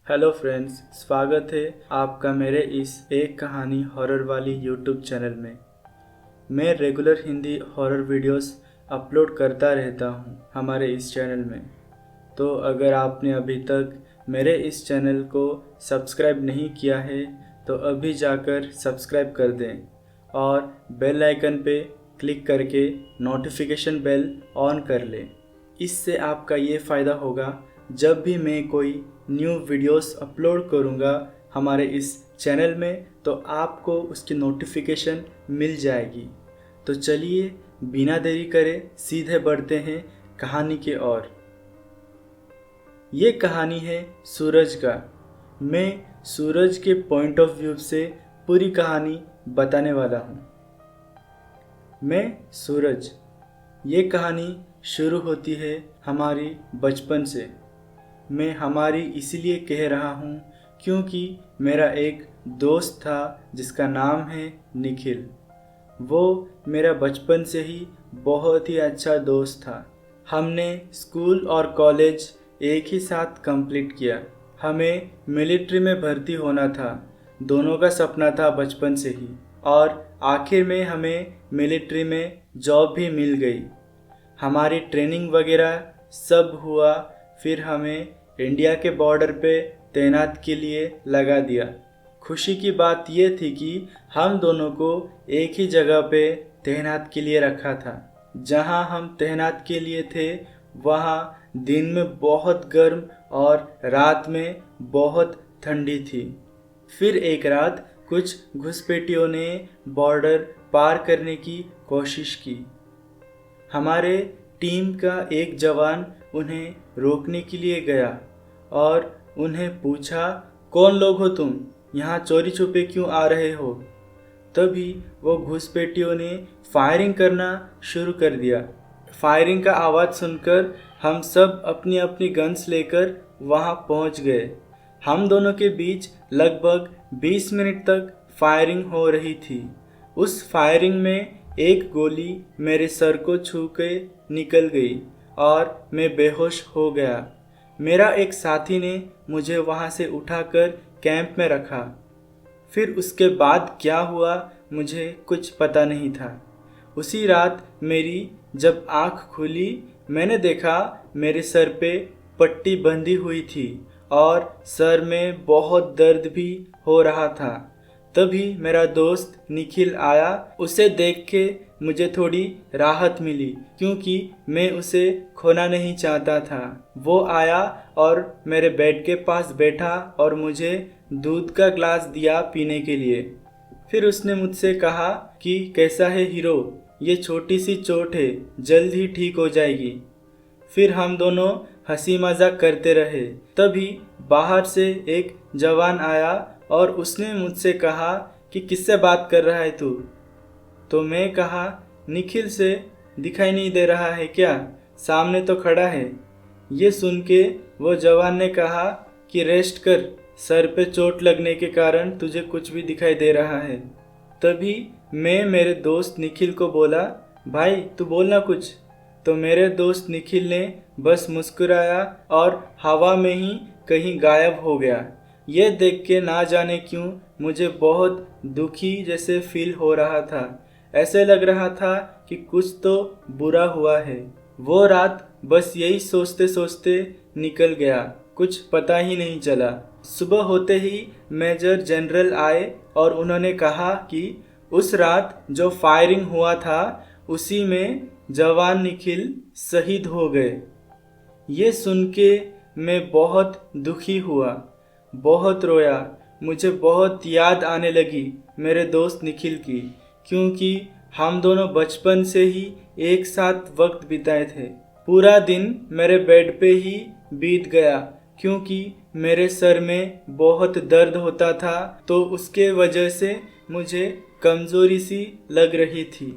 Hello friends, स्वागत है आपका मेरे इस एक कहानी हॉरर वाली यूट्यूब चैनल में। मैं regular Hindi horror videos upload करता रहता हूं हमारे इस चैनल में। तो अगर आपने अभी तक मेरे इस चैनल को सब्सक्राइब नहीं किया है तो अभी जाकर सब्सक्राइब कर दें और बेल आइकन पे क्लिक करके नोटिफिकेशन बेल ऑन कर लें। इससे आपका ये फ़ायदा होगा, जब भी मैं कोई न्यू वीडियोस अपलोड करूँगा हमारे इस चैनल में तो आपको उसकी नोटिफिकेशन मिल जाएगी। तो चलिए बिना देरी करे सीधे बढ़ते हैं कहानी के ओर। ये कहानी है सूरज का। मैं सूरज के पॉइंट ऑफ व्यू से पूरी कहानी बताने वाला हूँ। मैं सूरज। ये कहानी शुरू होती है हमारी बचपन से। मैं हमारी इसलिए कह रहा हूँ क्योंकि मेरा एक दोस्त था जिसका नाम है निखिल। वो मेरा बचपन से ही बहुत ही अच्छा दोस्त था। हमने स्कूल और कॉलेज एक ही साथ कंप्लीट किया। हमें मिलिट्री में भर्ती होना था, दोनों का सपना था बचपन से ही, और आखिर में हमें मिलिट्री में जॉब भी मिल गई। हमारी ट्रेनिंग वगैरह सब हुआ, फिर हमें इंडिया के बॉर्डर पे तैनात के लिए लगा दिया। खुशी की बात यह थी कि हम दोनों को एक ही जगह पे तैनात के लिए रखा था। जहां हम तैनात के लिए थे वहां दिन में बहुत गर्म और रात में बहुत ठंडी थी। फिर एक रात कुछ घुसपैठियों ने बॉर्डर पार करने की कोशिश की। हमारे टीम का एक जवान उन्हें रोकने के लिए गया और उन्हें पूछा, कौन लोग हो तुम, यहाँ चोरी छुपे क्यों आ रहे हो? तभी वो घुसपैठियों ने फायरिंग करना शुरू कर दिया। फायरिंग का आवाज़ सुनकर हम सब अपनी अपनी गन्स लेकर वहाँ पहुँच गए। हम दोनों के बीच लगभग 20 मिनट तक फायरिंग हो रही थी। उस फायरिंग में एक गोली मेरे सर को छू के निकल गई और मैं बेहोश हो गया। मेरा एक साथी ने मुझे वहाँ से उठाकर कैंप में रखा। फिर उसके बाद क्या हुआ मुझे कुछ पता नहीं था। उसी रात मेरी जब आँख खुली मैंने देखा मेरे सर पे पट्टी बंधी हुई थी और सर में बहुत दर्द भी हो रहा था। तभी मेरा दोस्त निखिल आया। उसे देख के मुझे थोड़ी राहत मिली क्योंकि मैं उसे खोना नहीं चाहता था। वो आया और मेरे बेड के पास बैठा और मुझे दूध का ग्लास दिया पीने के लिए। फिर उसने मुझसे कहा कि कैसा है हीरो, ये छोटी सी चोट है, जल्द ही ठीक हो जाएगी। फिर हम दोनों हंसी मजाक करते रहे। तभी बाहर से एक जवान आया और उसने मुझसे कहा कि किससे बात कर रहा है तू? तो मैं कहा, निखिल से। दिखाई नहीं दे रहा है क्या? सामने तो खड़ा है। ये सुन के वो जवान ने कहा कि रेस्ट कर, सर पे चोट लगने के कारण तुझे कुछ भी दिखाई दे रहा है। तभी मैं मेरे दोस्त निखिल को बोला, भाई तू बोलना कुछ। तो मेरे दोस्त निखिल ने बस मुस्कुराया और हवा में ही कहीं गायब हो गया। ये देख के ना जाने क्यों मुझे बहुत दुखी जैसे फील हो रहा था। ऐसे लग रहा था कि कुछ तो बुरा हुआ है। वो रात बस यही सोचते सोचते निकल गया, कुछ पता ही नहीं चला। सुबह होते ही मेजर जनरल आए और उन्होंने कहा कि उस रात जो फायरिंग हुआ था उसी में जवान निखिल शहीद हो गए। ये सुन के मैं बहुत दुखी हुआ, बहुत रोया। मुझे बहुत याद आने लगी मेरे दोस्त निखिल की, क्योंकि हम दोनों बचपन से ही एक साथ वक्त बिताए थे। पूरा दिन मेरे बेड पे ही बीत गया क्योंकि मेरे सर में बहुत दर्द होता था, तो उसके वजह से मुझे कमज़ोरी सी लग रही थी।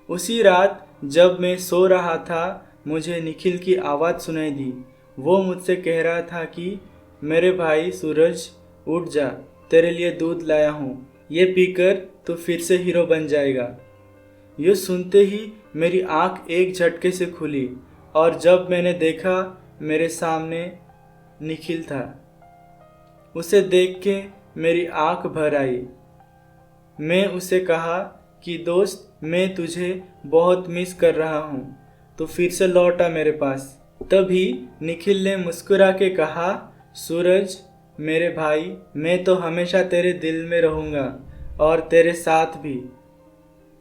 उसी रात जब मैं सो रहा था मुझे निखिल की आवाज़ सुनाई दी। वो मुझसे कह रहा था कि मेरे भाई सूरज, उठ जा, तेरे लिए दूध लाया हूँ, ये पीकर तू फिर से हीरो बन जाएगा। ये सुनते ही मेरी आँख एक झटके से खुली और जब मैंने देखा मेरे सामने निखिल था। उसे देख के मेरी आंख भर आई। मैं उसे कहा कि दोस्त, मैं तुझे बहुत मिस कर रहा हूँ, तो फिर से लौट आ मेरे पास। तभी निखिल ने मुस्कुरा के कहा, सूरज मेरे भाई, मैं तो हमेशा तेरे दिल में रहूँगा और तेरे साथ भी।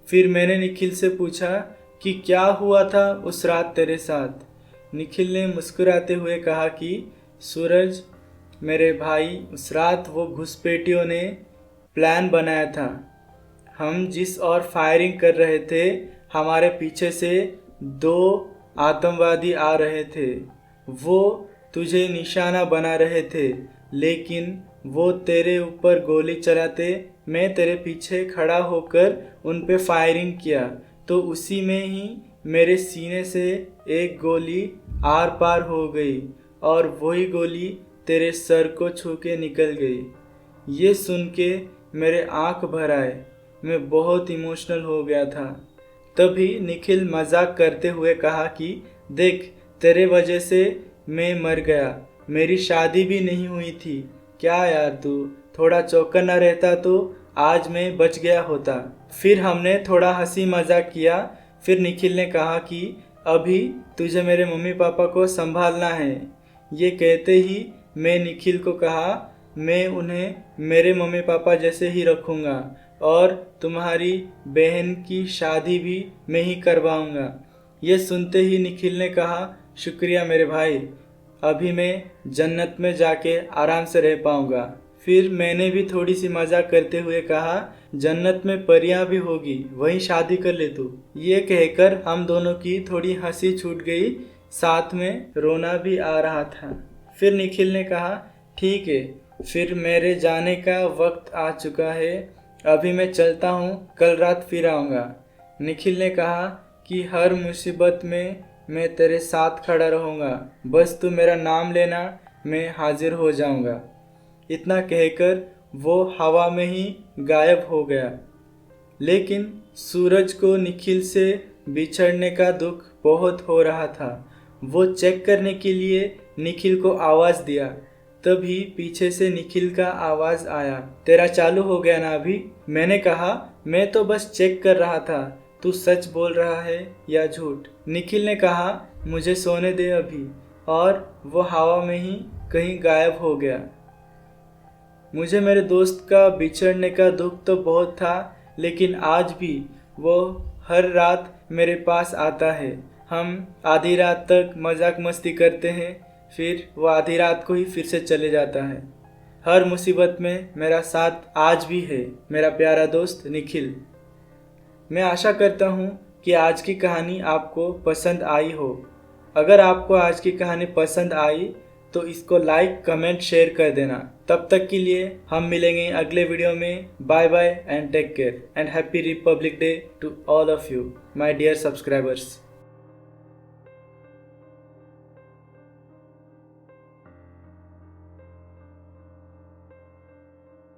फिर मैंने निखिल से पूछा कि क्या हुआ था उस रात तेरे साथ। निखिल ने मुस्कुराते हुए कहा कि सूरज मेरे भाई, उस रात वो घुसपैठियों ने प्लान बनाया था। हम जिस ओर फायरिंग कर रहे थे, हमारे पीछे से 2 आतंकवादी आ रहे थे। वो तुझे निशाना बना रहे थे, लेकिन वो तेरे ऊपर गोली चलाते मैं तेरे पीछे खड़ा होकर उन पे फायरिंग किया, तो उसी में ही मेरे सीने से एक गोली आर पार हो गई और वही गोली तेरे सर को छू के निकल गई। ये सुन के मेरे आंख भर आए, मैं बहुत इमोशनल हो गया था। तभी निखिल मजाक करते हुए कहा कि देख, तेरे वजह से मैं मर गया, मेरी शादी भी नहीं हुई थी। क्या यार, तू थोड़ा चौकन्ना रहता तो आज मैं बच गया होता। फिर हमने थोड़ा हंसी मजाक किया। फिर निखिल ने कहा कि अभी तुझे मेरे मम्मी पापा को संभालना है। ये कहते ही मैं निखिल को कहा, मैं उन्हें मेरे मम्मी पापा जैसे ही रखूँगा और तुम्हारी बहन की शादी भी मैं ही करवाऊँगा। ये सुनते ही निखिल ने कहा, शुक्रिया मेरे भाई, अभी मैं जन्नत में जाके आराम से रह पाऊँगा। फिर मैंने भी थोड़ी सी मजाक करते हुए कहा, जन्नत में परियां भी होगी, वहीं शादी कर ले तू। ये कहकर हम दोनों की थोड़ी हंसी छूट गई, साथ में रोना भी आ रहा था। फिर निखिल ने कहा, ठीक है, फिर मेरे जाने का वक्त आ चुका है, अभी मैं चलता हूँ, कल रात फिर आऊँगा। निखिल ने कहा कि हर मुसीबत में मैं तेरे साथ खड़ा रहूँगा, बस तू मेरा नाम लेना, मैं हाजिर हो जाऊँगा। इतना कहकर वो हवा में ही गायब हो गया। लेकिन सूरज को निखिल से बिछड़ने का दुख बहुत हो रहा था। वो चेक करने के लिए निखिल को आवाज़ दिया। तभी पीछे से निखिल का आवाज़ आया, तेरा चालू हो गया ना अभी? मैंने कहा, मैं तो बस चेक कर रहा था, तू सच बोल रहा है या झूठ? निखिल ने कहा, मुझे सोने दे अभी, और वो हवा में ही कहीं गायब हो गया। मुझे मेरे दोस्त का बिछड़ने का दुख तो बहुत था, लेकिन आज भी वो हर रात मेरे पास आता है। हम आधी रात तक मजाक मस्ती करते हैं, फिर वो आधी रात को ही फिर से चले जाता है। हर मुसीबत में मेरा साथ आज भी है मेरा प्यारा दोस्त निखिल। मैं आशा करता हूँ कि आज की कहानी आपको पसंद आई हो। अगर आपको आज की कहानी पसंद आई तो इसको लाइक, कमेंट, शेयर कर देना। तब तक के लिए हम मिलेंगे अगले वीडियो में। Bye bye and take care and happy Republic Day to all of you my dear subscribers.